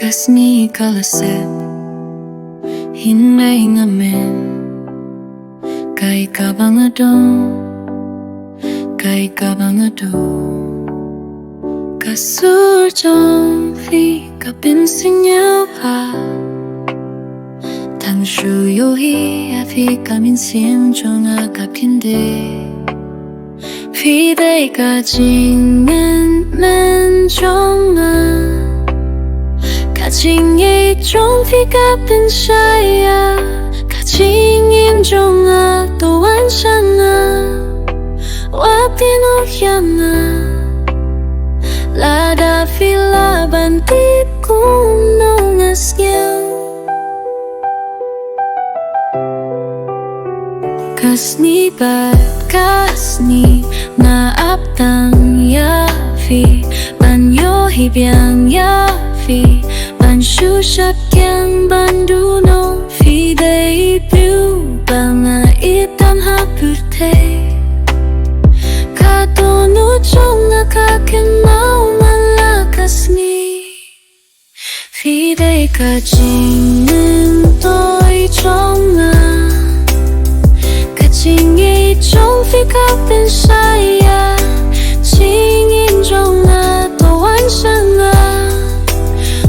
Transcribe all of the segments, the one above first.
Kasni kalaset Hinay ngamen Kay kabangadong Kay kabangadong Kasurjong Fi kapinsin nhau pa Tang shu yo hi Fi kaminsin Jong akapinde Fi day ka jingen Men jong Kaching ye trong phi kapin shaya Kaching im jong to wan shanga Wapin o hyanga Lada fila bantit kung nongas nyaw Kasni bat kasni na aptang ya fi Banyo hibyang ya fi Ban shu shak yang bandu no Fi day piu Banga itan hapute Kadono chong akakin mau malakas ni Fi day ka jingin toy chong Kaching ye chong fi kapin shaya Jingin chong to wan shanga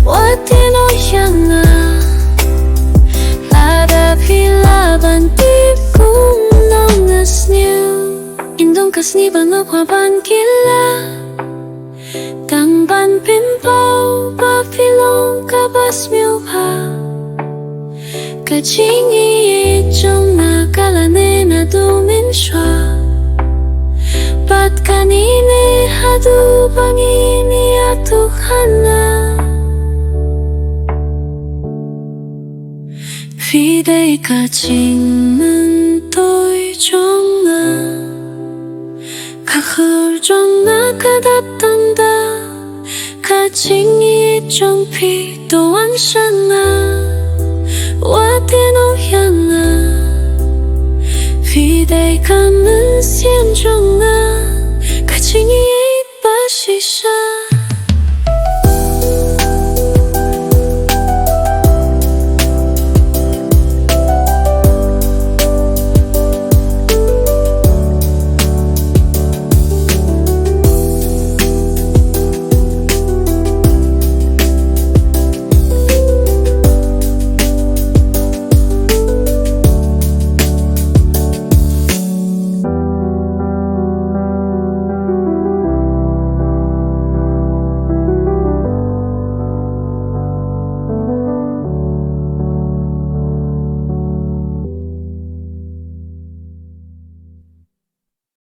Watin o hyanga Lada pila bantit kung nongas niyo Indong kasni banga kwa ban kila Tang ban pimpaw Ba pilong kabas miyo pa Kaching iye chong nakalane na dumin shwa Bat kanine hadu bangini atuhana Fi day ka jingin toy chong Ka khur chong ka datang da Ka jing yi chong pi do wan shanga Watin o hyanga Fi day ka men sian chong Ka jing yi ba shi sha